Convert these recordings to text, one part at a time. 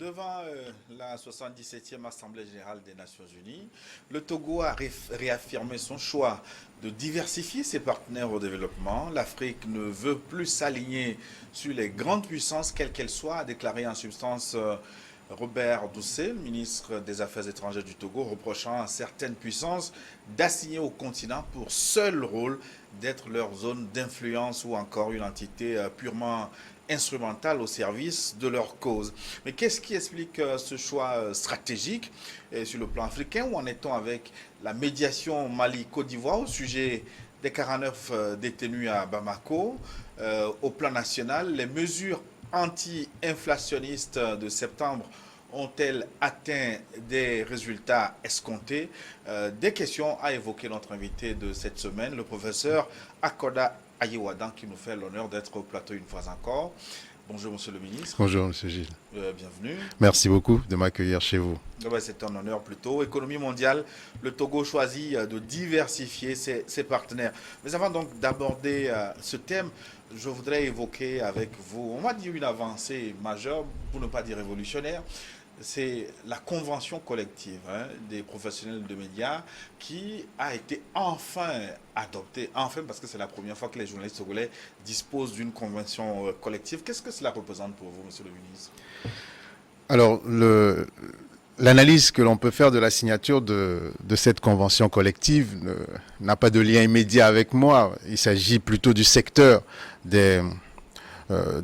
Devant la 77e Assemblée générale des Nations unies, le Togo a réaffirmé son choix de diversifier ses partenaires au développement. L'Afrique ne veut plus s'aligner sur les grandes puissances, quelles qu'elles soient, a déclaré en substance Robert Doucet, le ministre des Affaires étrangères du Togo, reprochant à certaines puissances d'assigner au continent pour seul rôle d'être leur zone d'influence ou encore une entité purement instrumentale au service de leur cause. Mais qu'est-ce qui explique ce choix stratégique sur le plan africain? Où en est-on avec la médiation Mali-Côte d'Ivoire au sujet des 49 détenus à Bamako? Au plan national, les mesures anti-inflationnistes de septembre ont-elles atteint des résultats escomptés? Des questions à évoquer notre invité de cette semaine, le professeur Akoda Ayewadan, qui nous fait l'honneur d'être au plateau une fois encore. Bonjour, monsieur le ministre. Bonjour, monsieur Gilles. Bienvenue. Merci beaucoup de m'accueillir chez vous. C'est un honneur plutôt. Économie mondiale, le Togo choisit de diversifier ses partenaires. Mais avant donc d'aborder ce thème, je voudrais évoquer avec vous, on va dire une avancée majeure, pour ne pas dire révolutionnaire. C'est la convention collective des professionnels de médias qui a été enfin adoptée, enfin parce que c'est la première fois que les journalistes togolais disposent d'une convention collective. Qu'est-ce que cela représente pour vous, monsieur le ministre? Alors, l'analyse que l'on peut faire de la signature de cette convention collective n'a pas de lien immédiat avec moi. Il s'agit plutôt du secteur des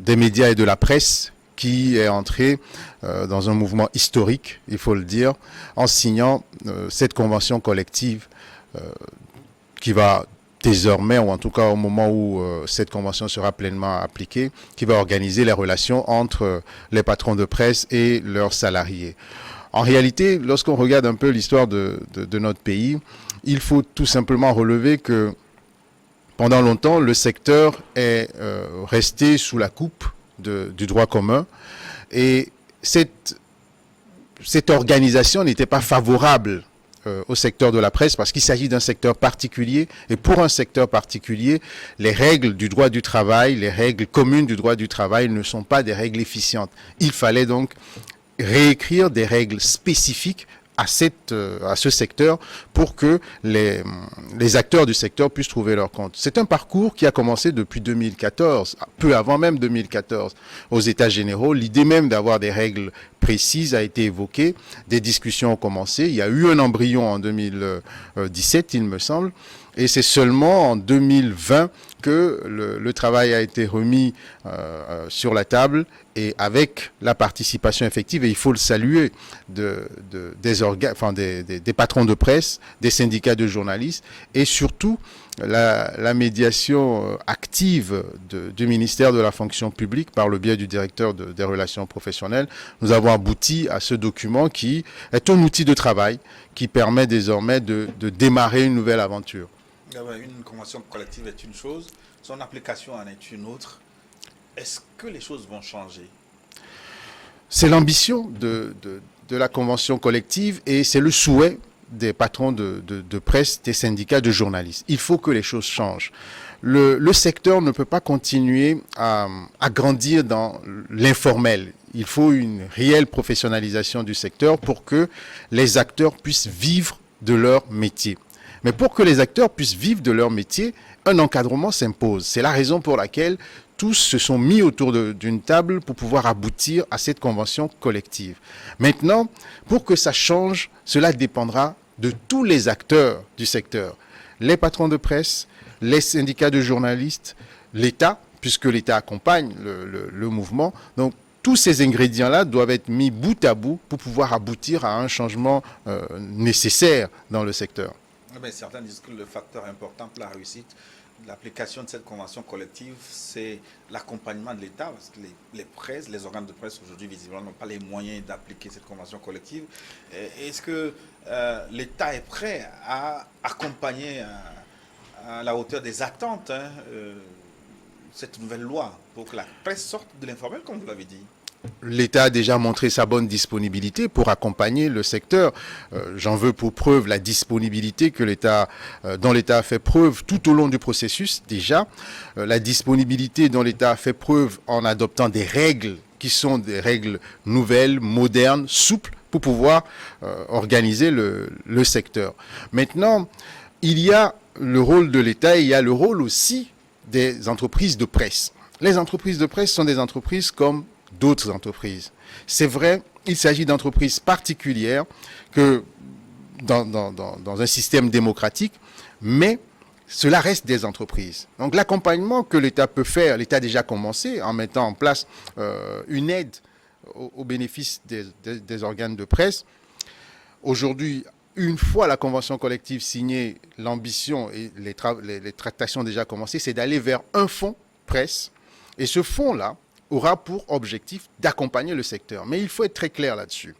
médias et de la presse qui est entré dans un mouvement historique, il faut le dire, en signant cette convention collective qui va désormais, ou en tout cas au moment où cette convention sera pleinement appliquée, qui va organiser les relations entre les patrons de presse et leurs salariés. En réalité, lorsqu'on regarde un peu l'histoire de notre pays, il faut tout simplement relever que pendant longtemps, le secteur est resté sous la coupe du droit commun, et cette organisation n'était pas favorable au secteur de la presse parce qu'il s'agit d'un secteur particulier, et pour un secteur particulier, les règles du droit du travail, les règles communes du droit du travail ne sont pas des règles efficientes. Il fallait donc réécrire des règles spécifiques à ce secteur pour que les acteurs du secteur puissent trouver leur compte. C'est un parcours qui a commencé depuis 2014, peu avant même 2014. Aux États généraux, l'idée même d'avoir des règles précises a été évoquée, des discussions ont commencé. Il y a eu un embryon en 2017, il me semble, et c'est seulement en 2020 que le travail a été remis sur la table, et avec la participation effective, et il faut le saluer, des patrons de presse, des syndicats de journalistes, et surtout la médiation active du ministère de la fonction publique par le biais du directeur des relations professionnelles. Nous avons abouti à ce document qui est un outil de travail qui permet désormais de démarrer une nouvelle aventure. Une convention collective est une chose, son application en est une autre. Est-ce que les choses vont changer? C'est l'ambition de la convention collective, et c'est le souhait des patrons de presse, des syndicats de journalistes. Il faut que les choses changent. Le secteur ne peut pas continuer à grandir dans l'informel. Il faut une réelle professionnalisation du secteur pour que les acteurs puissent vivre de leur métier. Mais pour que les acteurs puissent vivre de leur métier, un encadrement s'impose. C'est la raison pour laquelle tous se sont mis autour d'une table pour pouvoir aboutir à cette convention collective. Maintenant, pour que ça change, cela dépendra de tous les acteurs du secteur. Les patrons de presse, les syndicats de journalistes, l'État, puisque l'État accompagne le mouvement. Donc, tous ces ingrédients-là doivent être mis bout à bout pour pouvoir aboutir à un changement nécessaire dans le secteur. Mais certains disent que le facteur important pour la réussite de l'application de cette convention collective, c'est l'accompagnement de l'État, parce que les organes de presse aujourd'hui, visiblement, n'ont pas les moyens d'appliquer cette convention collective. Est-ce que l'État est prêt à accompagner à la hauteur des attentes cette nouvelle loi pour que la presse sorte de l'informel, comme vous l'avez dit? L'État a déjà montré sa bonne disponibilité pour accompagner le secteur. J'en veux pour preuve la disponibilité dont l'État a fait preuve tout au long du processus déjà. La disponibilité dont l'État a fait preuve en adoptant des règles qui sont des règles nouvelles, modernes, souples, pour pouvoir organiser le secteur. Maintenant, il y a le rôle de l'État et il y a le rôle aussi des entreprises de presse. Les entreprises de presse sont des entreprises comme d'autres entreprises. C'est vrai, il s'agit d'entreprises particulières que dans un système démocratique, mais cela reste des entreprises. Donc l'accompagnement que l'État peut faire, l'État a déjà commencé en mettant en place une aide au bénéfice des organes de presse. Aujourd'hui, une fois la convention collective signée, l'ambition et les tractations déjà commencées, c'est d'aller vers un fonds presse. Et ce fonds-là aura pour objectif d'accompagner le secteur. Mais il faut être très clair là-dessus.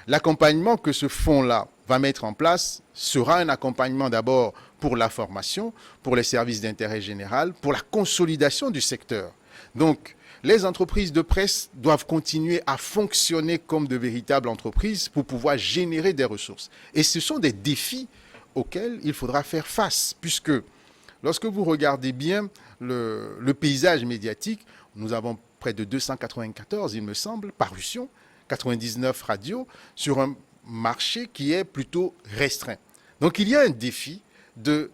L'accompagnement que ce fonds-là va mettre en place sera un accompagnement d'abord pour la formation, pour les services d'intérêt général, pour la consolidation du secteur. Donc, les entreprises de presse doivent continuer à fonctionner comme de véritables entreprises pour pouvoir générer des ressources. Et ce sont des défis auxquels il faudra faire face, puisque lorsque vous regardez bien le paysage médiatique, nous avons près de 294, il me semble, parutions, 99 radios, sur un marché qui est plutôt restreint. Donc il y a un défi de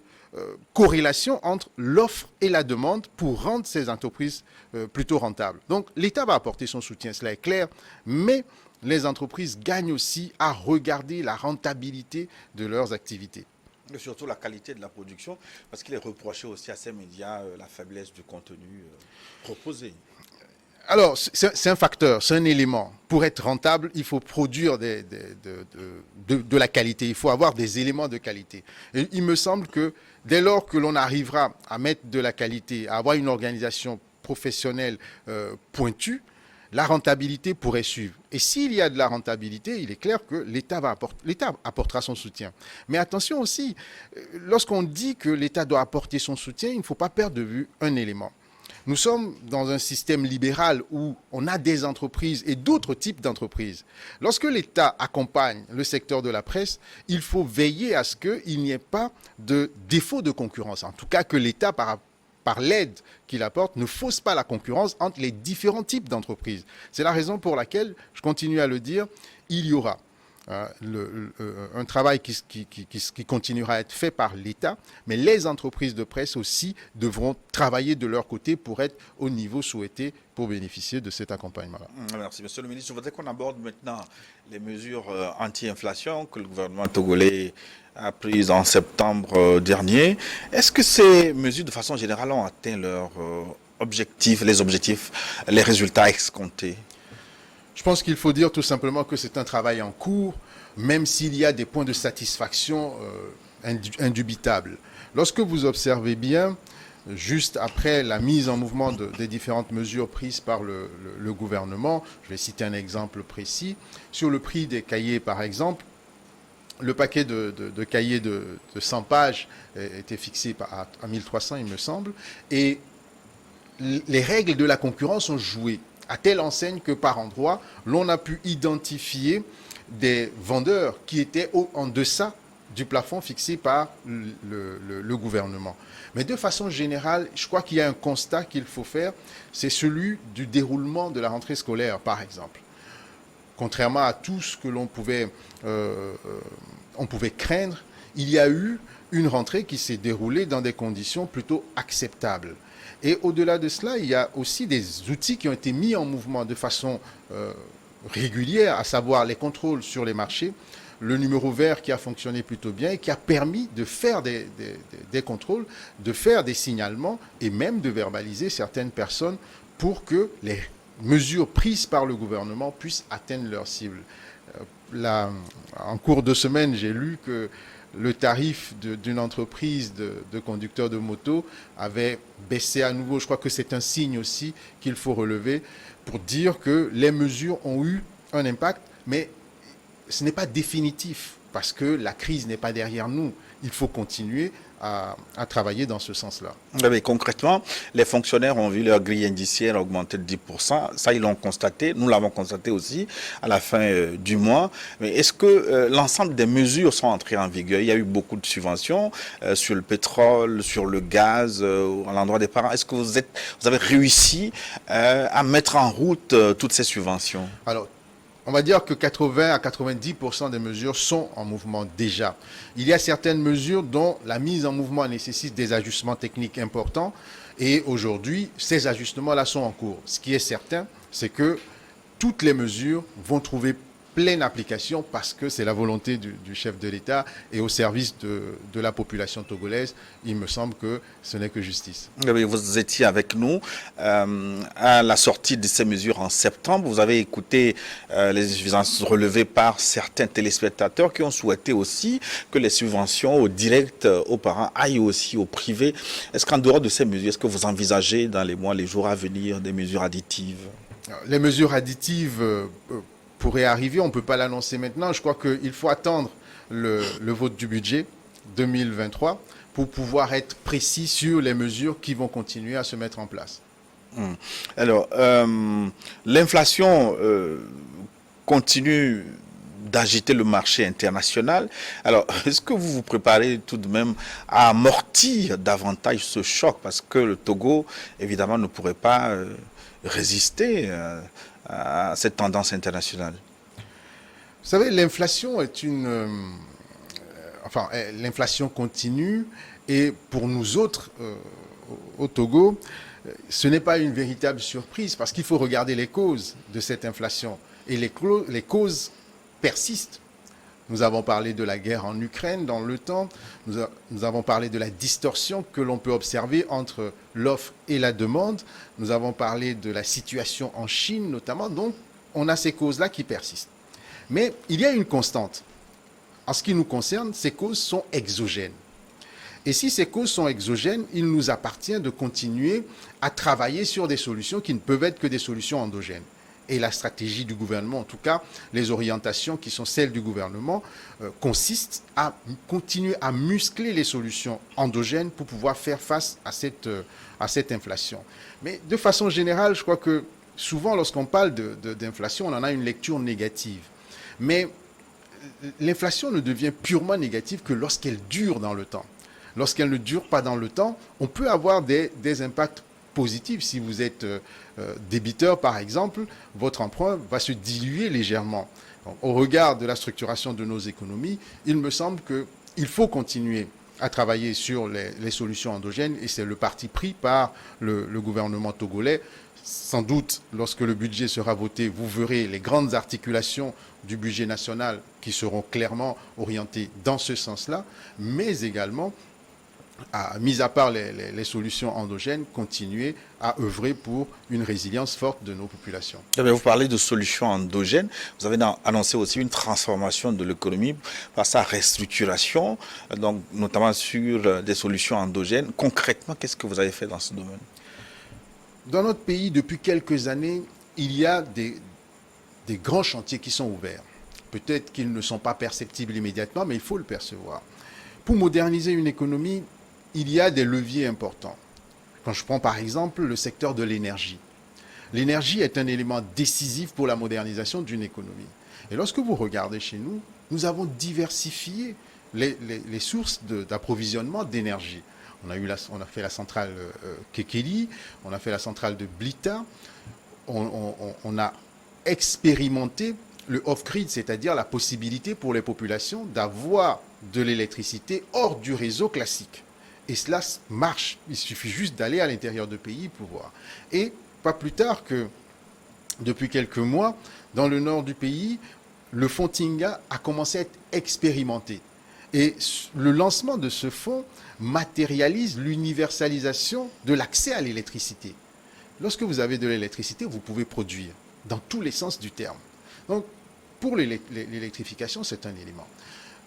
corrélation entre l'offre et la demande pour rendre ces entreprises plutôt rentables. Donc l'État va apporter son soutien, cela est clair, mais les entreprises gagnent aussi à regarder la rentabilité de leurs activités. Et surtout la qualité de la production, parce qu'il est reproché aussi à ces médias la faiblesse du contenu proposé. Alors, c'est un facteur, c'est un élément. Pour être rentable, il faut produire de la qualité, il faut avoir des éléments de qualité. Et il me semble que dès lors que l'on arrivera à mettre de la qualité, à avoir une organisation professionnelle pointue, la rentabilité pourrait suivre. Et s'il y a de la rentabilité, il est clair que l'État apportera son soutien. Mais attention aussi, lorsqu'on dit que l'État doit apporter son soutien, il ne faut pas perdre de vue un élément. Nous sommes dans un système libéral où on a des entreprises et d'autres types d'entreprises. Lorsque l'État accompagne le secteur de la presse, il faut veiller à ce qu'il n'y ait pas de défaut de concurrence. En tout cas, que l'État, par l'aide qu'il apporte, ne fausse pas la concurrence entre les différents types d'entreprises. C'est la raison pour laquelle, je continue à le dire, il y aura un travail qui continuera à être fait par l'État, mais les entreprises de presse aussi devront travailler de leur côté pour être au niveau souhaité pour bénéficier de cet accompagnement-là. Merci, Monsieur le ministre. Je voudrais qu'on aborde maintenant les mesures anti-inflation que le gouvernement togolais a prises en septembre dernier. Est-ce que ces mesures, de façon générale, ont atteint leurs objectifs, les résultats escomptés? Je pense qu'il faut dire tout simplement que c'est un travail en cours, même s'il y a des points de satisfaction indubitables. Lorsque vous observez bien, juste après la mise en mouvement des différentes mesures prises par le gouvernement, je vais citer un exemple précis, sur le prix des cahiers par exemple, le paquet de cahiers de 100 pages était fixé à 1300 il me semble, et les règles de la concurrence ont joué à telle enseigne que par endroit, l'on a pu identifier des vendeurs qui étaient en deçà du plafond fixé par le gouvernement. Mais de façon générale, je crois qu'il y a un constat qu'il faut faire, c'est celui du déroulement de la rentrée scolaire, par exemple. Contrairement à tout ce que on pouvait craindre, il y a eu une rentrée qui s'est déroulée dans des conditions plutôt acceptables. Et au-delà de cela, il y a aussi des outils qui ont été mis en mouvement de façon régulière, à savoir les contrôles sur les marchés, le numéro vert qui a fonctionné plutôt bien et qui a permis de faire des contrôles, de faire des signalements et même de verbaliser certaines personnes pour que les mesures prises par le gouvernement puissent atteindre leur cible. En cours de semaine, j'ai lu que le tarif d'une entreprise de conducteurs de moto avait baissé à nouveau. Je crois que c'est un signe aussi qu'il faut relever pour dire que les mesures ont eu un impact, mais ce n'est pas définitif. parce que la crise n'est pas derrière nous. Il faut continuer à travailler dans ce sens-là. Mais concrètement, les fonctionnaires ont vu leur grille indiciaire augmenter de 10%. Ça, ils l'ont constaté. Nous l'avons constaté aussi à la fin du mois. Mais est-ce que l'ensemble des mesures sont entrées en vigueur? Il y a eu beaucoup de subventions sur le pétrole, sur le gaz, à l'endroit des parents. Est-ce que vous avez réussi à mettre en route toutes ces subventions? Alors, on va dire que 80 à 90% des mesures sont en mouvement déjà. Il y a certaines mesures dont la mise en mouvement nécessite des ajustements techniques importants et aujourd'hui, ces ajustements-là sont en cours. Ce qui est certain, c'est que toutes les mesures vont trouver pleine application parce que c'est la volonté du chef de l'État et au service de la population togolaise. Il me semble que ce n'est que justice. Vous étiez avec nous à la sortie de ces mesures en septembre. Vous avez écouté les insuffisances relevées par certains téléspectateurs qui ont souhaité aussi que les subventions au direct aux parents aillent aussi au privé. Est-ce qu'en dehors de ces mesures, est-ce que vous envisagez dans les mois, les jours à venir des mesures additives? Les mesures additives pourrait arriver, on ne peut pas l'annoncer maintenant. Je crois qu'il faut attendre le vote du budget 2023 pour pouvoir être précis sur les mesures qui vont continuer à se mettre en place. Alors, l'inflation continue d'agiter le marché international. Alors, est-ce que vous vous préparez tout de même à amortir davantage ce choc? Parce que le Togo, évidemment, ne pourrait pas résister à cette tendance internationale. Vous savez, l'inflation est l'inflation continue et pour nous autres, au Togo, ce n'est pas une véritable surprise parce qu'il faut regarder les causes de cette inflation. Et les causes persistent. Nous avons parlé de la guerre en Ukraine dans le temps. Nous avons parlé de la distorsion que l'on peut observer entre l'offre et la demande. Nous avons parlé de la situation en Chine notamment. Donc, on a ces causes-là qui persistent. Mais il y a une constante. En ce qui nous concerne, ces causes sont exogènes. Et si ces causes sont exogènes, il nous appartient de continuer à travailler sur des solutions qui ne peuvent être que des solutions endogènes. Et la stratégie du gouvernement, en tout cas, les orientations qui sont celles du gouvernement, consistent à continuer à muscler les solutions endogènes pour pouvoir faire face à cette inflation. Mais de façon générale, je crois que souvent, lorsqu'on parle d'inflation, on en a une lecture négative. Mais l'inflation ne devient purement négative que lorsqu'elle dure dans le temps. Lorsqu'elle ne dure pas dans le temps, on peut avoir des impacts positif. Si vous êtes débiteur, par exemple, votre emprunt va se diluer légèrement. Donc, au regard de la structuration de nos économies, il me semble qu'il faut continuer à travailler sur les solutions endogènes et c'est le parti pris par le gouvernement togolais. Sans doute, lorsque le budget sera voté, vous verrez les grandes articulations du budget national qui seront clairement orientées dans ce sens-là, mais également mis à part les solutions endogènes, continuer à œuvrer pour une résilience forte de nos populations. Vous parlez de solutions endogènes. Vous avez annoncé aussi une transformation de l'économie par sa restructuration, donc notamment sur des solutions endogènes. Concrètement, qu'est-ce que vous avez fait dans ce domaine? Dans notre pays, depuis quelques années, il y a des grands chantiers qui sont ouverts. Peut-être qu'ils ne sont pas perceptibles immédiatement, mais il faut le percevoir. Pour moderniser une économie, il y a des leviers importants. Quand je prends par exemple le secteur de l'énergie. L'énergie est un élément décisif pour la modernisation d'une économie. Et lorsque vous regardez chez nous, nous avons diversifié les sources d'approvisionnement d'énergie. On a fait la centrale Kekeli, on a fait la centrale de Blita, on a expérimenté le off-grid, c'est-à-dire la possibilité pour les populations d'avoir de l'électricité hors du réseau classique. Et cela marche. Il suffit juste d'aller à l'intérieur du pays pour voir. Et pas plus tard que depuis quelques mois, dans le nord du pays, le fonds Tinga a commencé à être expérimenté. Et le lancement de ce fonds matérialise l'universalisation de l'accès à l'électricité. Lorsque vous avez de l'électricité, vous pouvez produire dans tous les sens du terme. Donc, pour l'électrification, c'est un élément.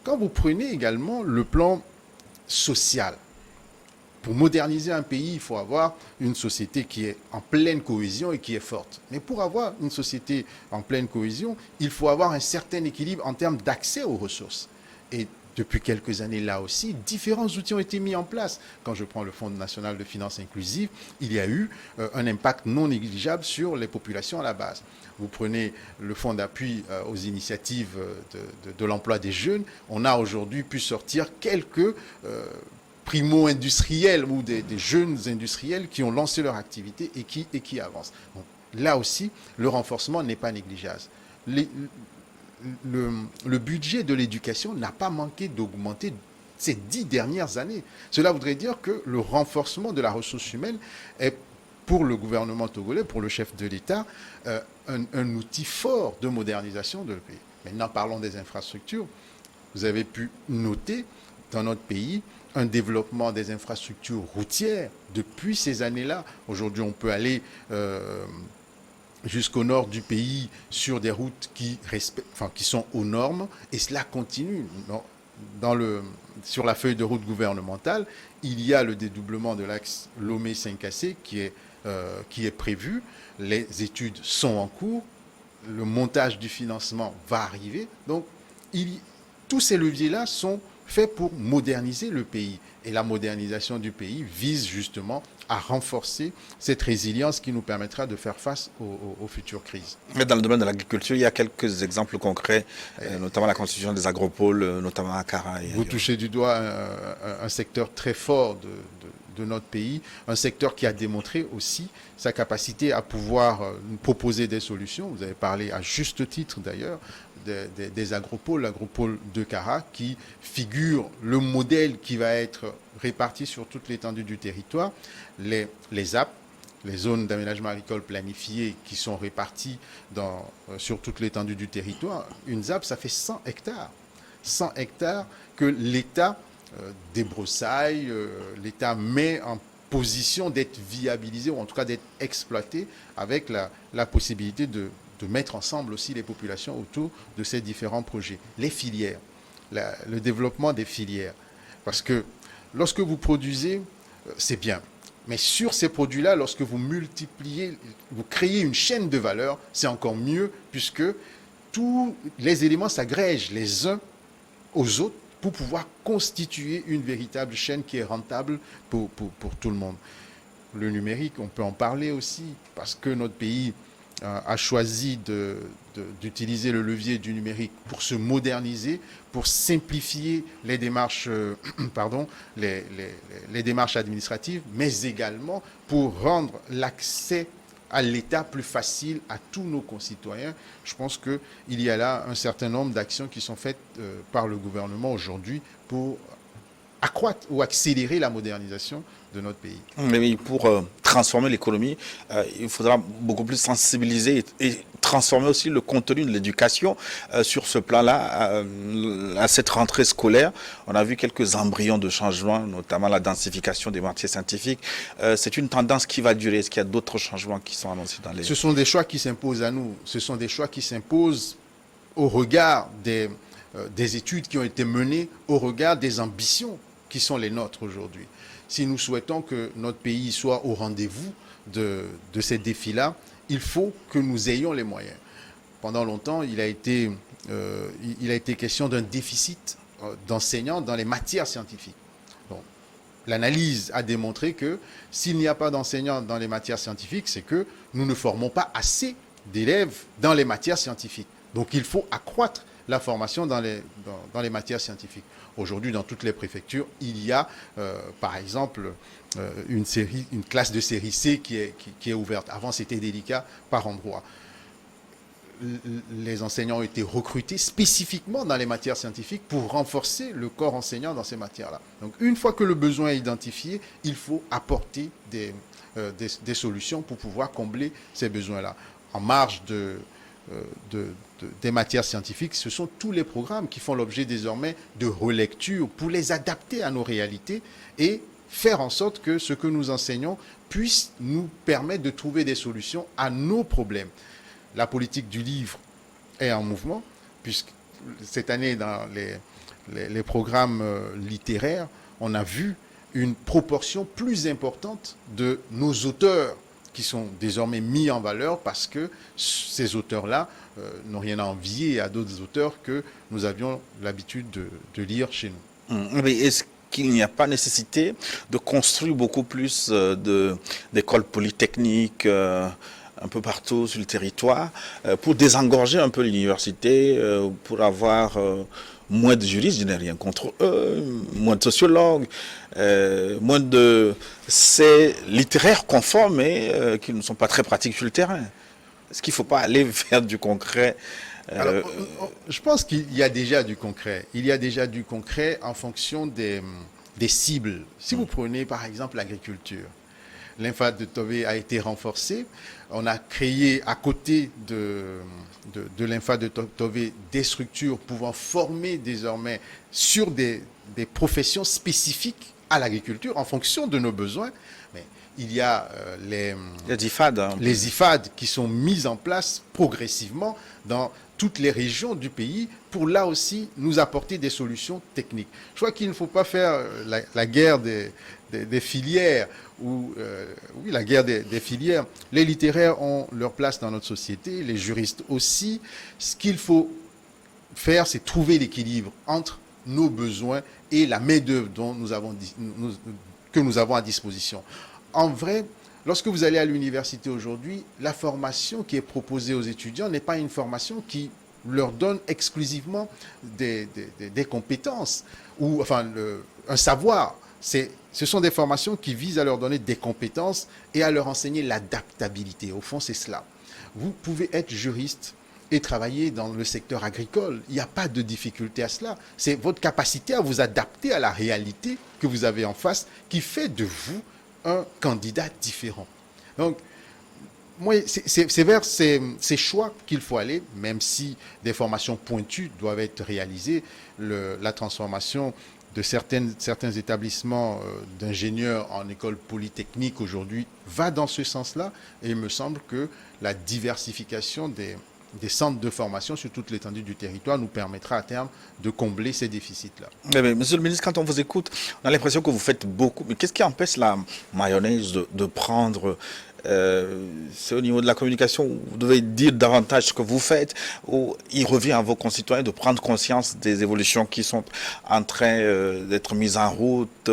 Quand vous prenez également le plan social, pour moderniser un pays, il faut avoir une société qui est en pleine cohésion et qui est forte. Mais pour avoir une société en pleine cohésion, il faut avoir un certain équilibre en termes d'accès aux ressources. Et depuis quelques années, là aussi, différents outils ont été mis en place. Quand je prends le Fonds national de finances inclusives, il y a eu un impact non négligeable sur les populations à la base. Vous prenez le Fonds d'appui aux initiatives de l'emploi des jeunes, on a aujourd'hui pu sortir quelques primo-industriels ou des jeunes industriels qui ont lancé leur activité et qui avancent. Donc, là aussi, le renforcement n'est pas négligeable. Le budget de l'éducation n'a pas manqué d'augmenter ces 10 dernières années. Cela voudrait dire que le renforcement de la ressource humaine est, pour le gouvernement togolais, pour le chef de l'État, un outil fort de modernisation de le pays. Maintenant, parlons des infrastructures. Vous avez pu noter dans notre pays un développement des infrastructures routières depuis ces années-là. Aujourd'hui, on peut aller jusqu'au nord du pays sur des routes qui sont aux normes, et cela continue. Sur la feuille de route gouvernementale, il y a le dédoublement de l'axe Lomé-Saint-Cassé qui est prévu. Les études sont en cours. Le montage du financement va arriver. Donc, tous ces leviers-là sont faits pour moderniser le pays. Et la modernisation du pays vise justement à renforcer cette résilience qui nous permettra de faire face aux futures crises. Mais dans le domaine de l'agriculture, il y a quelques exemples concrets, notamment la constitution des agropoles, notamment à Kara. Vous touchez du doigt un secteur très fort de notre pays, un secteur qui a démontré aussi sa capacité à pouvoir nous proposer des solutions. Vous avez parlé à juste titre d'ailleurs des agropoles, l'agropole de Kara qui figure le modèle qui va être réparti sur toute l'étendue du territoire. Les ZAP, les zones d'aménagement agricole planifiées qui sont réparties sur toute l'étendue du territoire. Une ZAP, ça fait 100 hectares. 100 hectares que l'État débroussaille, l'État met en position d'être viabilisé ou en tout cas d'être exploité avec la possibilité de mettre ensemble aussi les populations autour de ces différents projets. Les filières, le développement des filières. Parce que lorsque vous produisez, c'est bien. Mais sur ces produits-là, lorsque vous multipliez, vous créez une chaîne de valeur, c'est encore mieux puisque tous les éléments s'agrègent les uns aux autres pour pouvoir constituer une véritable chaîne qui est rentable pour tout le monde. Le numérique, on peut en parler aussi parce que notre pays a choisi d'utiliser le levier du numérique pour se moderniser, pour simplifier les démarches, les démarches administratives, mais également pour rendre l'accès à l'État plus facile à tous nos concitoyens. Je pense qu'il y a là un certain nombre d'actions qui sont faites par le gouvernement aujourd'hui pour accroître ou accélérer la modernisation de notre pays. Mais pour transformer l'économie, il faudra beaucoup plus sensibiliser et transformer aussi le contenu de l'éducation sur ce plan-là. À cette rentrée scolaire, on a vu quelques embryons de changement, notamment la densification des matières scientifiques. C'est une tendance qui va durer. Est-ce qu'il y a d'autres changements qui sont annoncés dans les... Ce sont des choix qui s'imposent à nous. Ce sont des choix qui s'imposent au regard des études qui ont été menées, au regard des ambitions qui sont les nôtres aujourd'hui. Si nous souhaitons que notre pays soit au rendez-vous de ces défis-là, il faut que nous ayons les moyens. Pendant longtemps, il a été question d'un déficit d'enseignants dans les matières scientifiques. Donc, l'analyse a démontré que s'il n'y a pas d'enseignants dans les matières scientifiques, c'est que nous ne formons pas assez d'élèves dans les matières scientifiques. Donc, il faut accroître la formation dans les matières scientifiques. Aujourd'hui, dans toutes les préfectures, il y a, par exemple, une classe de série C qui est ouverte. Avant, c'était délicat par endroit. Les enseignants ont été recrutés spécifiquement dans les matières scientifiques pour renforcer le corps enseignant dans ces matières-là. Donc, une fois que le besoin est identifié, il faut apporter des solutions pour pouvoir combler ces besoins-là. En marge des matières scientifiques, ce sont tous les programmes qui font l'objet désormais de relecture pour les adapter à nos réalités et faire en sorte que ce que nous enseignons puisse nous permettre de trouver des solutions à nos problèmes. La politique du livre est en mouvement, puisque cette année, dans les programmes littéraires, on a vu une proportion plus importante de nos auteurs qui sont désormais mis en valeur parce que ces auteurs-là n'ont rien à envier à d'autres auteurs que nous avions l'habitude de lire chez nous. Mais est-ce qu'il n'y a pas nécessité de construire beaucoup plus d'écoles polytechniques un peu partout sur le territoire pour désengorger un peu l'université, pour avoir moins de juristes, je n'ai rien contre eux, moins de sociologues, moins de ces littéraires conformes mais qui ne sont pas très pratiques sur le terrain. Est-ce qu'il ne faut pas aller vers du concret? Alors, je pense qu'il y a déjà du concret. Il y a déjà du concret en fonction des cibles. Si vous prenez par exemple l'agriculture, l'INFA de Tové a été renforcée. On a créé à côté de l'INFA de Tové des structures pouvant former désormais sur des professions spécifiques à l'agriculture en fonction de nos besoins. Mais il y a les IFAD, hein. Les IFAD qui sont mises en place progressivement dans toutes les régions du pays pour là aussi nous apporter des solutions techniques. Je crois qu'il ne faut pas faire la guerre des filières ou oui, la guerre des filières. Les littéraires ont leur place dans notre société, les juristes aussi. Ce qu'il faut faire, c'est trouver l'équilibre entre nos besoins et la main-d'œuvre que nous avons à disposition. En vrai, lorsque vous allez à l'université aujourd'hui, la formation qui est proposée aux étudiants n'est pas une formation qui leur donne exclusivement des compétences ou enfin un savoir. Ce sont des formations qui visent à leur donner des compétences et à leur enseigner l'adaptabilité. Au fond, c'est cela. Vous pouvez être juriste et travailler dans le secteur agricole. Il n'y a pas de difficulté à cela. C'est votre capacité à vous adapter à la réalité que vous avez en face qui fait de vous un candidat différent. Donc, moi, c'est vers ces choix qu'il faut aller, même si des formations pointues doivent être réalisées. La transformation de certains établissements d'ingénieurs en école polytechnique aujourd'hui va dans ce sens-là. Et il me semble que la diversification des centres de formation sur toute l'étendue du territoire nous permettra à terme de combler ces déficits-là. Mais, monsieur le ministre, quand on vous écoute, on a l'impression que vous faites beaucoup. Mais qu'est-ce qui empêche la mayonnaise de prendre c'est au niveau de la communication où vous devez dire davantage ce que vous faites, où il revient à vos concitoyens de prendre conscience des évolutions qui sont en train d'être mises en route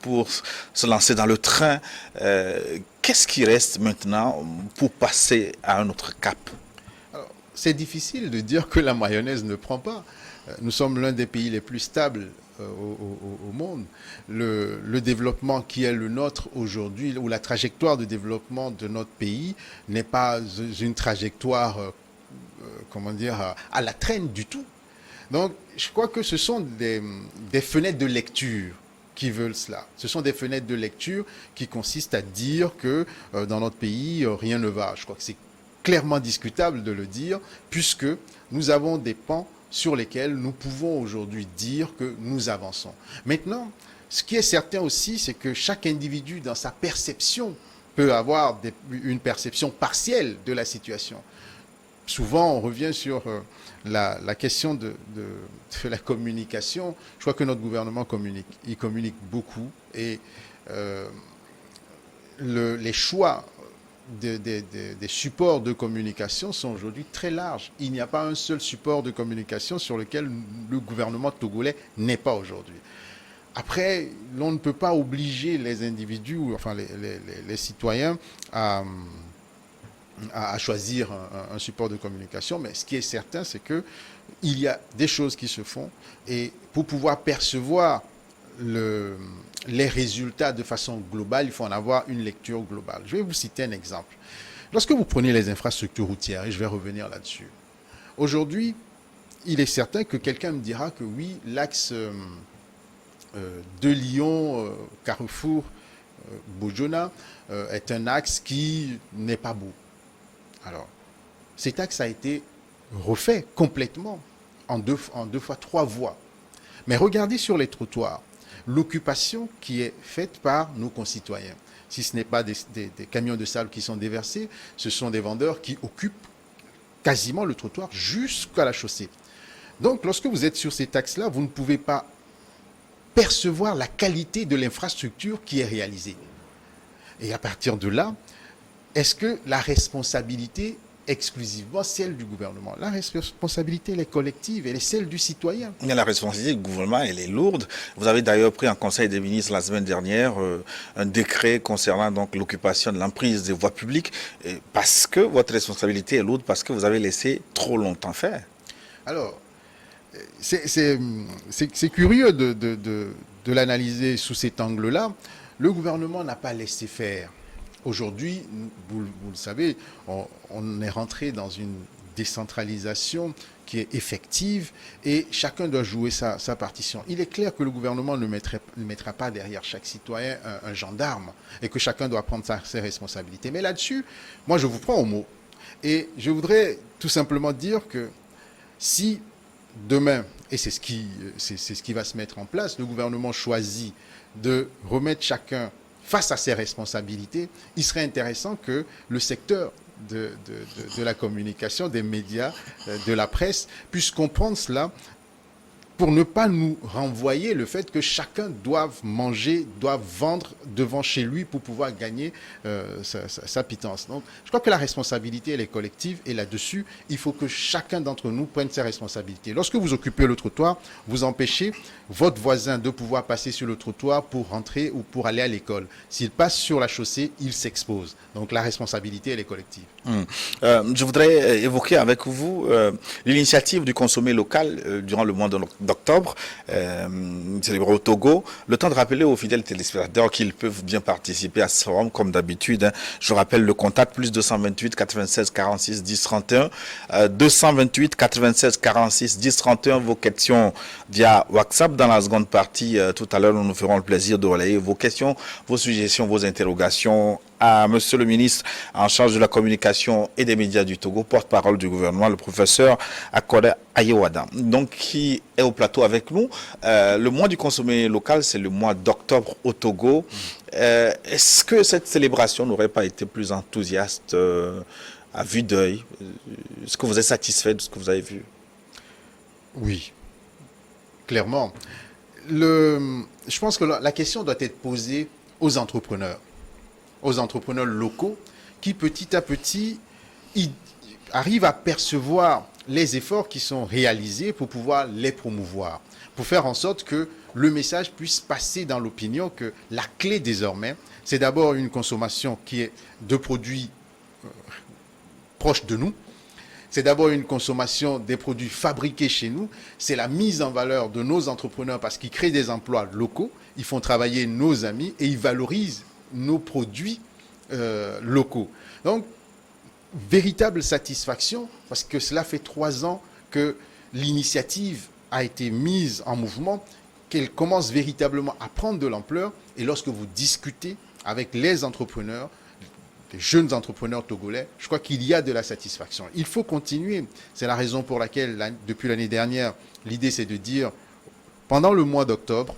pour se lancer dans le train. Qu'est-ce qui reste maintenant pour passer à un autre cap? C'est difficile de dire que la mayonnaise ne prend pas. Nous sommes l'un des pays les plus stables au monde. Le développement qui est le nôtre aujourd'hui, ou la trajectoire de développement de notre pays, n'est pas une trajectoire, à la traîne du tout. Donc, je crois que ce sont des fenêtres de lecture qui veulent cela. Ce sont des fenêtres de lecture qui consistent à dire que dans notre pays, rien ne va. Je crois que c'est clairement discutable de le dire, puisque nous avons des pans sur lesquels nous pouvons aujourd'hui dire que nous avançons. Maintenant, ce qui est certain aussi, c'est que chaque individu, dans sa perception, peut avoir une perception partielle de la situation. Souvent, on revient sur la question de la communication. Je crois que notre gouvernement communique. Il communique beaucoup et les choix des supports de communication sont aujourd'hui très larges. Il n'y a pas un seul support de communication sur lequel le gouvernement togolais n'est pas aujourd'hui. Après, l'on ne peut pas obliger les individus, enfin les citoyens à choisir un support de communication, mais ce qui est certain, c'est qu'il y a des choses qui se font et pour pouvoir percevoir les résultats de façon globale, il faut en avoir une lecture globale. Je vais vous citer un exemple. Lorsque vous prenez les infrastructures routières, et je vais revenir là-dessus, aujourd'hui, il est certain que quelqu'un me dira que oui, l'axe de Lyon, Carrefour, Bojona, est un axe qui n'est pas beau. Alors, cet axe a été refait complètement en deux fois 3 voies. Mais regardez sur les trottoirs, l'occupation qui est faite par nos concitoyens. Si ce n'est pas des camions de sable qui sont déversés, ce sont des vendeurs qui occupent quasiment le trottoir jusqu'à la chaussée. Donc, lorsque vous êtes sur cet axe-là, vous ne pouvez pas percevoir la qualité de l'infrastructure qui est réalisée. Et à partir de là, est-ce que la responsabilité exclusivement celle du gouvernement? La responsabilité, elle est collective, elle est celle du citoyen. Mais la responsabilité du gouvernement, elle est lourde. Vous avez d'ailleurs pris en Conseil des ministres la semaine dernière un décret concernant donc l'occupation de l'emprise des voies publiques, parce que votre responsabilité est lourde, parce que vous avez laissé trop longtemps faire. Alors, c'est curieux de l'analyser sous cet angle-là. Le gouvernement n'a pas laissé faire. Aujourd'hui, vous le savez, on est rentré dans une décentralisation qui est effective et chacun doit jouer sa partition. Il est clair que le gouvernement ne mettra pas derrière chaque citoyen un gendarme et que chacun doit prendre ses responsabilités. Mais là-dessus, moi je vous prends au mot. Et je voudrais tout simplement dire que si demain, et c'est ce qui va se mettre en place, le gouvernement choisit de remettre chacun face à ses responsabilités, il serait intéressant que le secteur de la communication, des médias, de la presse, puisse comprendre cela pour ne pas nous renvoyer le fait que chacun doive manger, doive vendre devant chez lui pour pouvoir gagner sa pitance. Donc, je crois que la responsabilité, elle est collective et là-dessus, il faut que chacun d'entre nous prenne ses responsabilités. Lorsque vous occupez le trottoir, vous empêchez votre voisin de pouvoir passer sur le trottoir pour rentrer ou pour aller à l'école. S'il passe sur la chaussée, il s'expose. Donc, la responsabilité, elle est collective. Je voudrais évoquer avec vous l'initiative du consommé local durant le mois d'octobre, célébré au Togo. Le temps de rappeler aux fidèles téléspectateurs qu'ils peuvent bien participer à ce forum comme d'habitude. Je rappelle le contact plus 228 96 46 10 31, 228 96 46 10 31. Vos questions via WhatsApp. Dans la seconde partie, tout à l'heure, nous nous ferons le plaisir de relayer vos questions, vos suggestions, vos interrogations à Monsieur le ministre en charge de la communication et des médias du Togo, porte-parole du gouvernement, le professeur Akode Ayewada, donc qui est au plateau avec nous. Le mois du consommé local, c'est le mois d'octobre au Togo. Est-ce que cette célébration n'aurait pas été plus enthousiaste à vue d'œil? Est-ce que vous êtes satisfait de ce que vous avez vu? Oui, clairement. Je pense que la question doit être posée aux entrepreneurs locaux qui petit à petit arrivent à percevoir les efforts qui sont réalisés pour pouvoir les promouvoir, pour faire en sorte que le message puisse passer dans l'opinion que la clé désormais, c'est d'abord une consommation qui est de produits proches de nous. C'est d'abord une consommation des produits fabriqués chez nous. C'est la mise en valeur de nos entrepreneurs parce qu'ils créent des emplois locaux, ils font travailler nos amis et ils valorisent nos produits locaux. Donc, véritable satisfaction, parce que cela fait 3 ans que l'initiative a été mise en mouvement, qu'elle commence véritablement à prendre de l'ampleur. Et lorsque vous discutez avec les entrepreneurs, les jeunes entrepreneurs togolais, je crois qu'il y a de la satisfaction. Il faut continuer. C'est la raison pour laquelle, depuis l'année dernière, l'idée c'est de dire, pendant le mois d'octobre,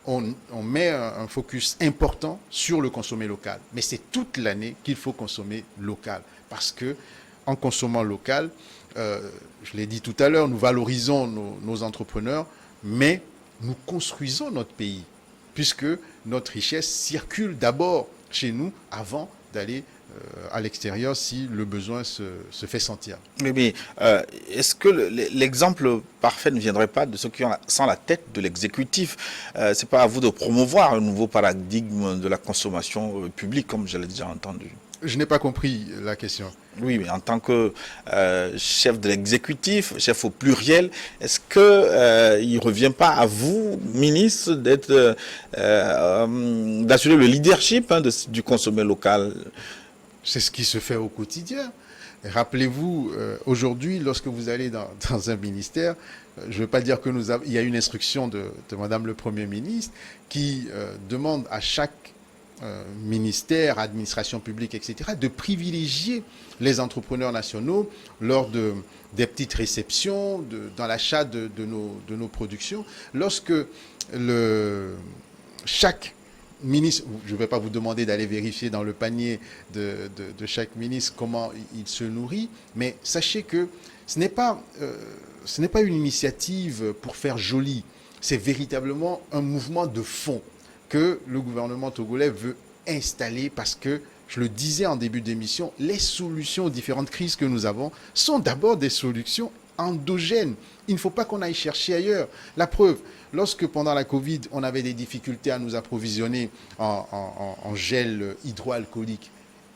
on met un focus important sur le consommer local. Mais c'est toute l'année qu'il faut consommer local. Parce que en consommant local, je l'ai dit tout à l'heure, nous valorisons nos entrepreneurs, mais nous construisons notre pays. Puisque notre richesse circule d'abord chez nous avant d'aller à l'extérieur si le besoin se fait sentir. Mais est-ce que l'exemple parfait ne viendrait pas de ceux qui sont la tête de l'exécutif? C'est pas à vous de promouvoir un nouveau paradigme de la consommation publique, comme je l'ai déjà entendu. Je n'ai pas compris la question. Oui, mais en tant que chef de l'exécutif, chef au pluriel, est-ce que il revient pas à vous, ministre, d'assurer le leadership du consommé local? C'est ce qui se fait au quotidien. Rappelez-vous, aujourd'hui, lorsque vous allez dans un ministère, je ne veux pas dire que il y a une instruction de Madame le Premier ministre qui demande à chaque ministère, administration publique, etc., de privilégier les entrepreneurs nationaux lors des petites réceptions, dans l'achat de nos productions. Lorsque chaque ministre, je ne vais pas vous demander d'aller vérifier dans le panier de chaque ministre comment il se nourrit, mais sachez que ce n'est pas une initiative pour faire joli, c'est véritablement un mouvement de fond que le gouvernement togolais veut installer parce que je le disais en début d'émission, les solutions aux différentes crises que nous avons sont d'abord des solutions endogènes. Il ne faut pas qu'on aille chercher ailleurs. La preuve, lorsque pendant la Covid, on avait des difficultés à nous approvisionner en gel hydroalcoolique,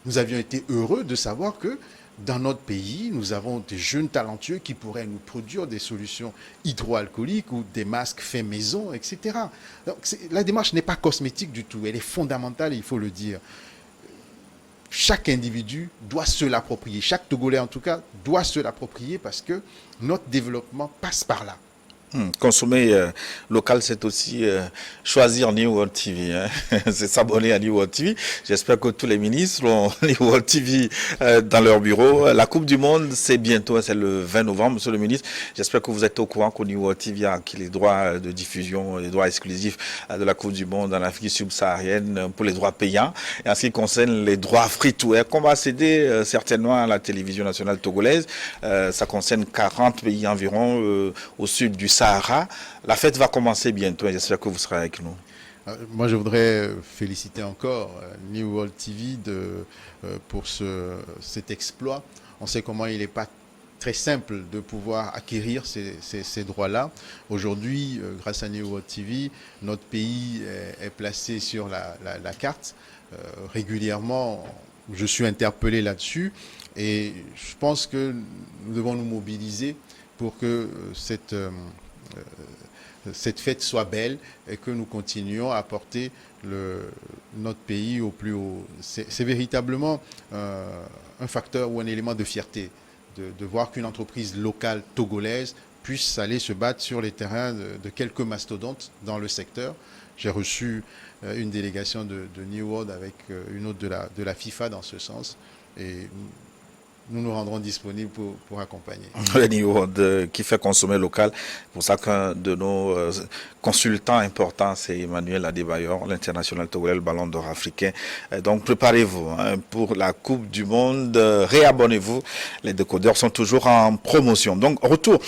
nous avions été heureux de savoir que dans notre pays, nous avons des jeunes talentueux qui pourraient nous produire des solutions hydroalcooliques ou des masques faits maison, etc. Donc, la démarche n'est pas cosmétique du tout, elle est fondamentale, il faut le dire. Chaque individu doit se l'approprier, chaque Togolais en tout cas doit se l'approprier parce que notre développement passe par là. Consommer local, c'est aussi choisir New World TV. Hein. C'est s'abonner à New World TV. J'espère que tous les ministres ont New World TV dans leur bureau. La Coupe du Monde, c'est bientôt, c'est le 20 novembre, monsieur le ministre. J'espère que vous êtes au courant qu'au New World TV a acquis les droits de diffusion, les droits exclusifs de la Coupe du Monde en Afrique subsaharienne pour les droits payants. Et en ce qui concerne les droits free-to-air, qu'on va céder certainement à la télévision nationale togolaise, ça concerne 40 pays environ au sud du Sahara. La fête va commencer bientôt et j'espère que vous serez avec nous. Moi, je voudrais féliciter encore New World TV pour cet exploit. On sait comment il n'est pas très simple de pouvoir acquérir ces droits-là. Aujourd'hui, grâce à New World TV, notre pays est placé sur la carte. Régulièrement, je suis interpellé là-dessus et je pense que nous devons nous mobiliser pour que cette fête soit belle et que nous continuions à porter notre pays au plus haut. C'est véritablement un facteur ou un élément de fierté de voir qu'une entreprise locale togolaise puisse aller se battre sur les terrains de quelques mastodontes dans le secteur. J'ai reçu une délégation de New World avec une autre de la FIFA dans ce sens et nous nous rendrons disponibles pour accompagner. Le niveau qui fait consommer local, pour ça qu'un de nos consultants importants, c'est Emmanuel Adebayor, l'international togolais, le ballon d'or africain. Donc préparez-vous pour la Coupe du Monde, réabonnez-vous, les décodeurs sont toujours en promotion. Donc retour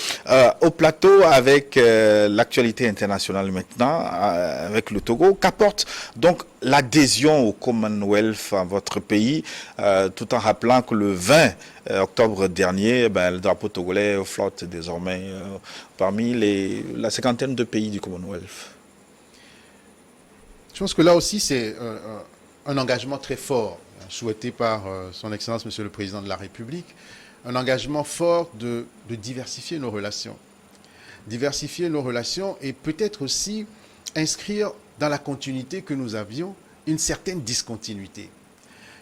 au plateau avec l'actualité internationale maintenant, avec le Togo. Qu'apporte donc l'adhésion au Commonwealth à votre pays, tout en rappelant que le 20 octobre dernier, le drapeau togolais flotte désormais parmi la cinquantaine de pays du Commonwealth. Je pense que là aussi, c'est un engagement très fort souhaité par son Excellence, Monsieur le Président de la République, un engagement fort de diversifier nos relations. Diversifier nos relations et peut-être aussi inscrire dans la continuité que nous avions une certaine discontinuité.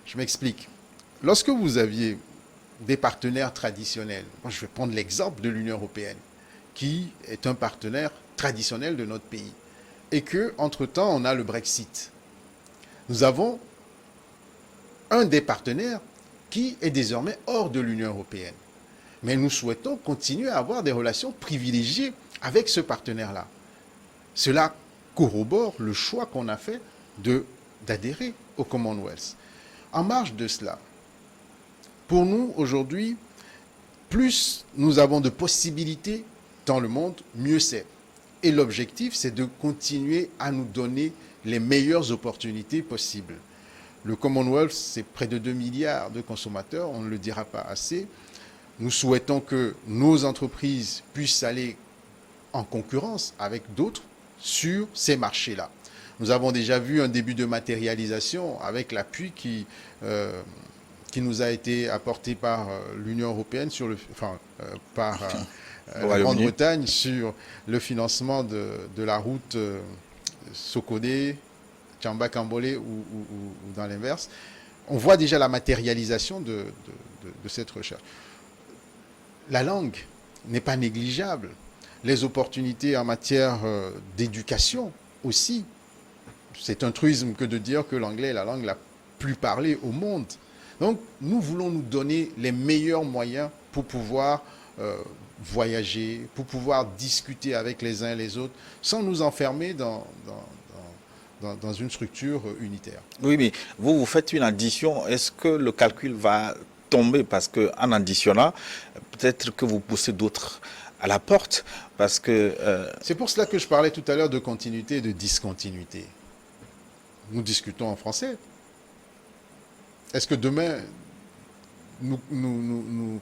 Je m'explique. Lorsque vous aviez des partenaires traditionnels, moi je vais prendre l'exemple de l'Union européenne, qui est un partenaire traditionnel de notre pays, et que entre-temps on a le Brexit. Nous avons un des partenaires qui est désormais hors de l'Union européenne. Mais nous souhaitons continuer à avoir des relations privilégiées avec ce partenaire-là. Cela corrobore le choix qu'on a fait d'adhérer au Commonwealth. En marge de cela, pour nous, aujourd'hui, plus nous avons de possibilités dans le monde, mieux c'est. Et l'objectif, c'est de continuer à nous donner les meilleures opportunités possibles. Le Commonwealth, c'est près de 2 milliards de consommateurs, on ne le dira pas assez. Nous souhaitons que nos entreprises puissent aller en concurrence avec d'autres sur ces marchés-là. Nous avons déjà vu un début de matérialisation avec l'appui qui nous a été apporté par l'Union européenne, par la Grande-Bretagne sur le financement de la route Sokodé, Tchamba-Kambolé ou dans l'inverse. On voit déjà la matérialisation de cette recherche. La langue n'est pas négligeable. Les opportunités en matière d'éducation aussi. C'est un truisme que de dire que l'anglais est la langue la plus parlée au monde. Donc, nous voulons nous donner les meilleurs moyens pour pouvoir voyager, pour pouvoir discuter avec les uns et les autres, sans nous enfermer dans une structure unitaire. Oui, mais vous faites une addition. Est-ce que le calcul va tomber? Parce qu'en additionnant, peut-être que vous poussez d'autres à la porte. Parce que c'est pour cela que je parlais tout à l'heure de continuité et de discontinuité. Nous discutons en français. est-ce que demain, nous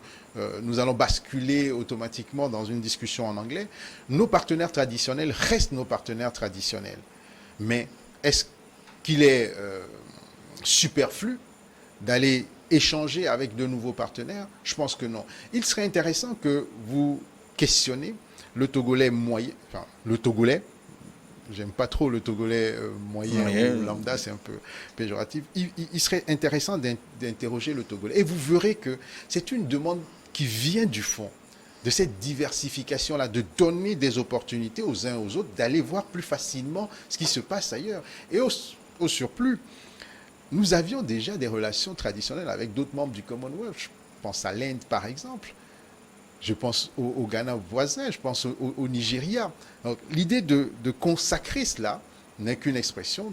allons basculer automatiquement dans une discussion en anglais? Nos partenaires traditionnels restent nos partenaires traditionnels. Mais est-ce qu'il est superflu d'aller échanger avec de nouveaux partenaires? Je pense que non. Il serait intéressant que vous questionnez le Togolais moyen, enfin le Togolais, j'aime pas trop le Togolais moyen ou lambda, c'est un peu péjoratif. Il serait intéressant d'interroger le Togolais. Et vous verrez que c'est une demande qui vient du fond, de cette diversification-là, de donner des opportunités aux uns aux autres, d'aller voir plus facilement ce qui se passe ailleurs. Et au surplus, nous avions déjà des relations traditionnelles avec d'autres membres du Commonwealth. Je pense à l'Inde, par exemple. Je pense au Ghana voisin, je pense au Nigeria. L'idée de consacrer cela n'est qu'une expression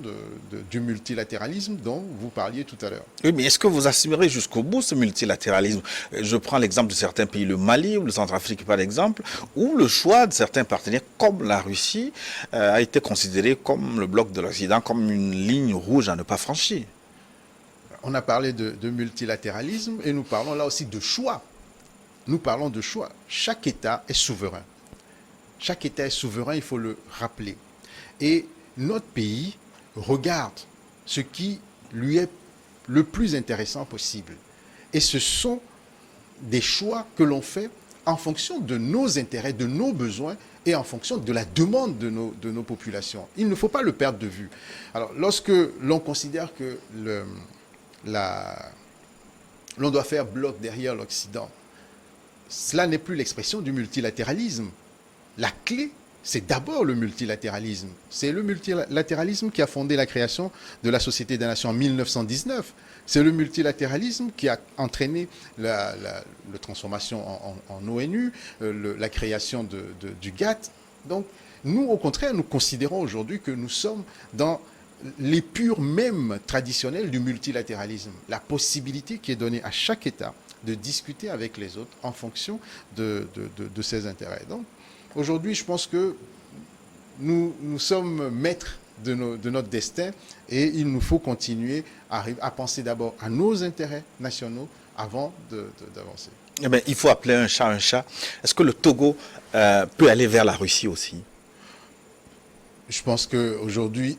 du multilatéralisme dont vous parliez tout à l'heure. Oui, mais est-ce que vous assumerez jusqu'au bout ce multilatéralisme? Je prends l'exemple de certains pays, le Mali ou le Centrafrique par exemple, où le choix de certains partenaires comme la Russie a été considéré comme le bloc de l'Occident, comme une ligne rouge à ne pas franchir. On a parlé de multilatéralisme et nous parlons là aussi de choix. Nous parlons de choix. Chaque État est souverain. Chaque État est souverain, il faut le rappeler. Et notre pays regarde ce qui lui est le plus intéressant possible. Et ce sont des choix que l'on fait en fonction de nos intérêts, de nos besoins et en fonction de la demande de nos populations. Il ne faut pas le perdre de vue. Alors, lorsque l'on considère que l'on doit faire bloc derrière l'Occident, cela n'est plus l'expression du multilatéralisme. La clé, c'est d'abord le multilatéralisme. C'est le multilatéralisme qui a fondé la création de la Société des Nations en 1919. C'est le multilatéralisme qui a entraîné la transformation en ONU, la création du GATT. Donc, nous, au contraire, nous considérons aujourd'hui que nous sommes dans l'épure même traditionnelle du multilatéralisme. La possibilité qui est donnée à chaque État de discuter avec les autres en fonction de ses intérêts. Donc, aujourd'hui, je pense que nous sommes maîtres de notre destin et il nous faut continuer à penser d'abord à nos intérêts nationaux avant d'avancer. Eh bien, il faut appeler un chat un chat. Est-ce que le Togo peut aller vers la Russie aussi? Je pense qu'aujourd'hui,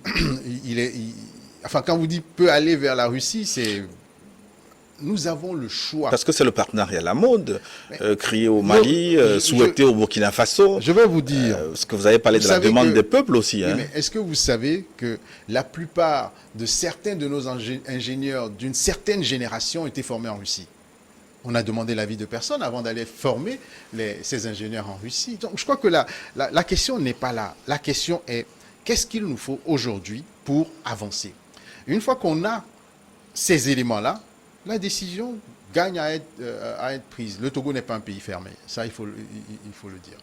enfin, quand vous dites peut aller vers la Russie, c'est... Nous avons le choix. Parce que c'est le partenariat à la mode, crié au Mali, souhaité au Burkina Faso. Je vais vous dire. Parce que vous avez parlé de la demande des peuples aussi. Oui, mais est-ce que vous savez que la plupart de certains de nos ingénieurs d'une certaine génération étaient formés en Russie? On a demandé l'avis de personne avant d'aller former ces ingénieurs en Russie. Donc je crois que la question n'est pas là. La question est qu'est-ce qu'il nous faut aujourd'hui pour avancer? Une fois qu'on a ces éléments-là, la décision gagne à être prise. Le Togo n'est pas un pays fermé. Ça, il faut le dire.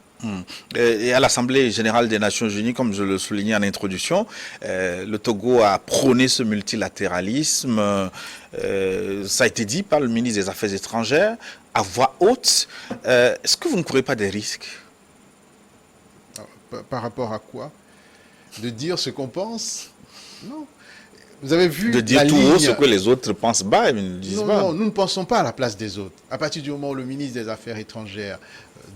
Et à l'Assemblée générale des Nations Unies, comme je le soulignais en introduction, le Togo a prôné ce multilatéralisme. Ça a été dit par le ministre des Affaires étrangères à voix haute. Est-ce que vous ne courez pas des risques? Par rapport à quoi? De dire ce qu'on pense? Non. Vous avez vu de dire tout haut ce que les autres pensent bas, ils ne disent pas. Non, nous ne pensons pas à la place des autres. À partir du moment où le ministre des Affaires étrangères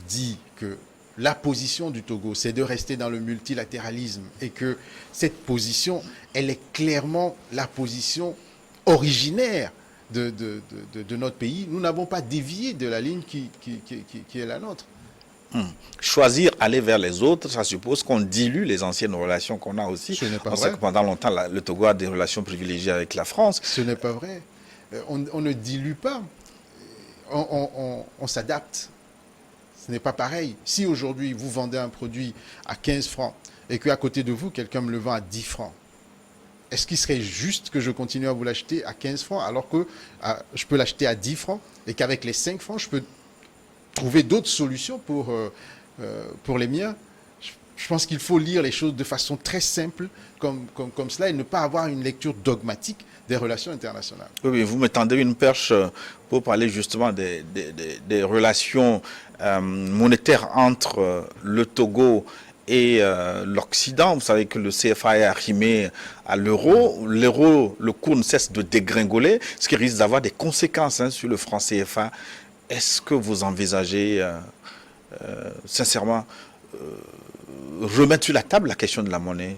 dit que la position du Togo, c'est de rester dans le multilatéralisme et que cette position, elle est clairement la position originaire de notre pays. Nous n'avons pas dévié de la ligne qui est la nôtre. Choisir aller vers les autres, ça suppose qu'on dilue les anciennes relations qu'on a aussi. Ce n'est pas On vrai. sait que pendant longtemps, le Togo a des relations privilégiées avec la France. Ce n'est pas vrai. On ne dilue pas. On s'adapte. Ce n'est pas pareil. Si aujourd'hui, vous vendez un produit à 15 francs et qu'à côté de vous, quelqu'un me le vend à 10 francs, est-ce qu'il serait juste que je continue à vous l'acheter à 15 francs alors que je peux l'acheter à 10 francs et qu'avec les 5 francs, je peux trouver d'autres solutions pour les miens? Je pense qu'il faut lire les choses de façon très simple comme cela et ne pas avoir une lecture dogmatique des relations internationales. Oui, vous me tendez une perche pour parler justement des relations monétaires entre le Togo et l'Occident. Vous savez que le CFA est arrimé à l'euro. L'euro, le cours ne cesse de dégringoler, ce qui risque d'avoir des conséquences sur le franc CFA. Est-ce que vous envisagez sincèrement remettre sur la table la question de la monnaie,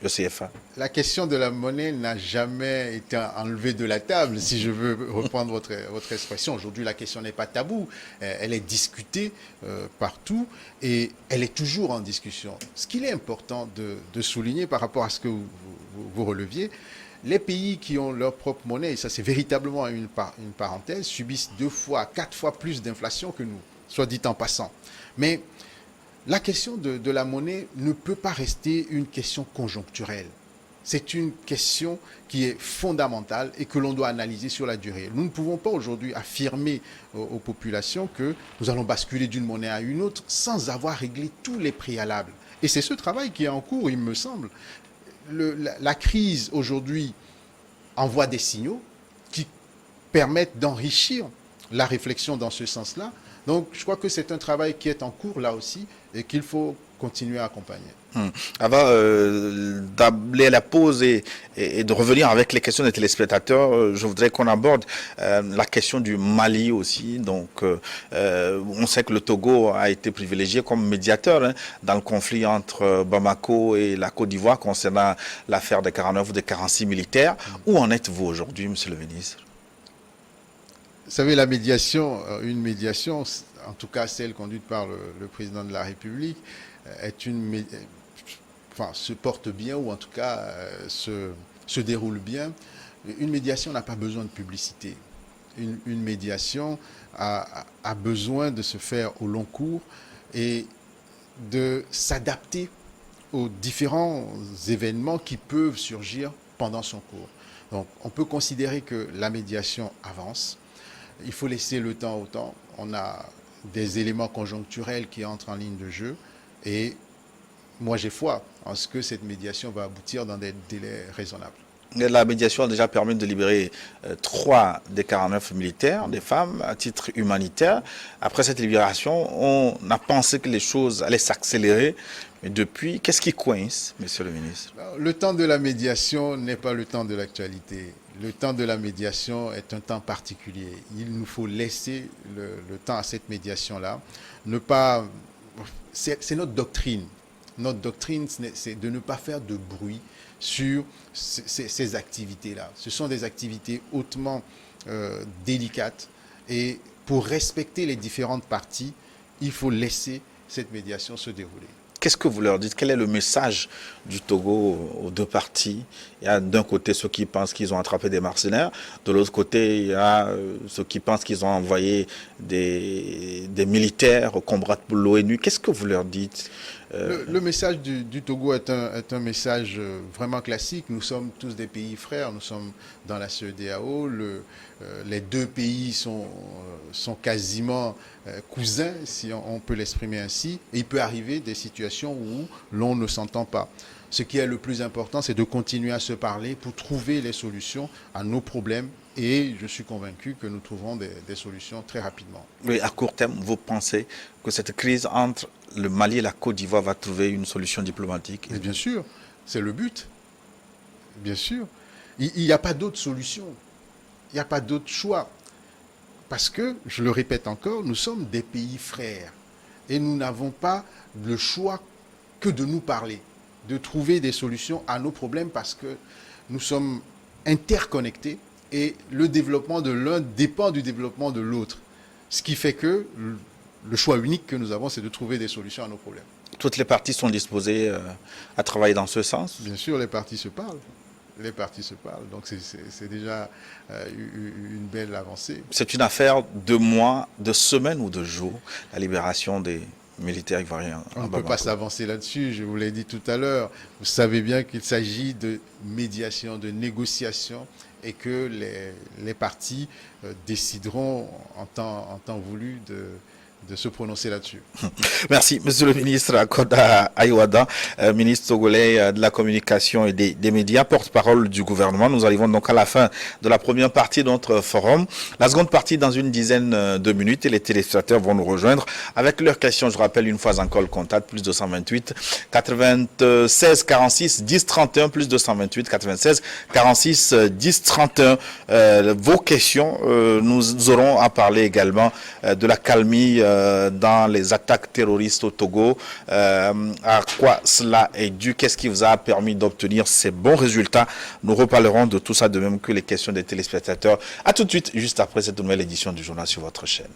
le CFA? La question de la monnaie n'a jamais été enlevée de la table, si je veux reprendre votre expression. Aujourd'hui, la question n'est pas taboue. Elle est discutée partout et elle est toujours en discussion. Ce qu'il est important de souligner par rapport à ce que vous releviez, les pays qui ont leur propre monnaie, et ça c'est véritablement une parenthèse, subissent 2 fois, 4 fois plus d'inflation que nous, soit dit en passant. Mais la question de la monnaie ne peut pas rester une question conjoncturelle. C'est une question qui est fondamentale et que l'on doit analyser sur la durée. Nous ne pouvons pas aujourd'hui affirmer aux populations que nous allons basculer d'une monnaie à une autre sans avoir réglé tous les préalables. Et c'est ce travail qui est en cours, il me semble. La crise aujourd'hui envoie des signaux qui permettent d'enrichir la réflexion dans ce sens-là. Donc, je crois que c'est un travail qui est en cours là aussi et qu'il faut continuer à accompagner. Avant d'aller à la pause et de revenir avec les questions des téléspectateurs, je voudrais qu'on aborde la question du Mali aussi. Donc, on sait que le Togo a été privilégié comme médiateur dans le conflit entre Bamako et la Côte d'Ivoire concernant l'affaire des 49 ou des 46 militaires. Où en êtes-vous aujourd'hui, monsieur le ministre? Vous savez, la médiation, une médiation, en tout cas celle conduite par le président de la République, se porte bien ou en tout cas se déroule bien. Une médiation n'a pas besoin de publicité. Une médiation a besoin de se faire au long cours et de s'adapter aux différents événements qui peuvent surgir pendant son cours. Donc on peut considérer que la médiation avance. Il faut laisser le temps au temps. On a des éléments conjoncturels qui entrent en ligne de jeu et moi j'ai foi en ce que cette médiation va aboutir dans des délais raisonnables. La médiation a déjà permis de libérer 3 des 49 militaires, des femmes, à titre humanitaire. Après cette libération, on a pensé que les choses allaient s'accélérer. Mais depuis, qu'est-ce qui coince, monsieur le ministre? Le temps de la médiation n'est pas le temps de l'actualité. Le temps de la médiation est un temps particulier. Il nous faut laisser le temps à cette médiation-là. C'est notre doctrine. Notre doctrine, c'est de ne pas faire de bruit sur ces activités-là. Ce sont des activités hautement délicates et pour respecter les différentes parties, il faut laisser cette médiation se dérouler. Qu'est-ce que vous leur dites? Quel est le message du Togo aux 2 parties? Il y a d'un côté ceux qui pensent qu'ils ont attrapé des mercenaires, de l'autre côté il y a ceux qui pensent qu'ils ont envoyé des militaires combattre pour l'ONU. Qu'est-ce que vous leur dites? Le message du Togo est un message vraiment classique. Nous sommes tous des pays frères, nous sommes dans la CEDEAO. Les 2 pays sont quasiment cousins, si on peut l'exprimer ainsi. Et il peut arriver des situations où l'on ne s'entend pas. Ce qui est le plus important, c'est de continuer à se parler pour trouver les solutions à nos problèmes. Et je suis convaincu que nous trouverons des solutions très rapidement. Oui, à court terme, vous pensez que cette crise entre le Mali et la Côte d'Ivoire va trouver une solution diplomatique? Et bien sûr, c'est le but. Bien sûr. Il n'y a pas d'autre solution. Il n'y a pas d'autre choix. Parce que, je le répète encore, nous sommes des pays frères. Et nous n'avons pas le choix que de nous parler, de trouver des solutions à nos problèmes parce que nous sommes interconnectés et le développement de l'un dépend du développement de l'autre. Ce qui fait que le choix unique que nous avons, c'est de trouver des solutions à nos problèmes. Toutes les parties sont disposées à travailler dans ce sens? Bien sûr, les parties se parlent. Les parties se parlent. Donc c'est déjà une belle avancée. C'est une affaire de mois, de semaines ou de jours, la libération des militaires ivoiriens? On ne peut pas s'avancer là-dessus, je vous l'ai dit tout à l'heure. Vous savez bien qu'il s'agit de médiation, de négociation et que les parties décideront en temps voulu se prononcer là-dessus. Merci, Monsieur le ministre Akoda Ayiwada, ministre togolais de la communication et des médias, porte-parole du gouvernement. Nous arrivons donc à la fin de la première partie de notre forum. La seconde partie dans une dizaine de minutes et les téléspectateurs vont nous rejoindre avec leurs questions. Je rappelle une fois encore le contact, plus 228 96 46 10 31, plus 228 96 46 10 31. Vos questions, nous aurons à parler également de la calmie dans les attaques terroristes au Togo. À quoi cela est dû? Qu'est-ce qui vous a permis d'obtenir ces bons résultats? Nous reparlerons de tout ça, de même que les questions des téléspectateurs. À tout de suite, juste après cette nouvelle édition du journal sur votre chaîne.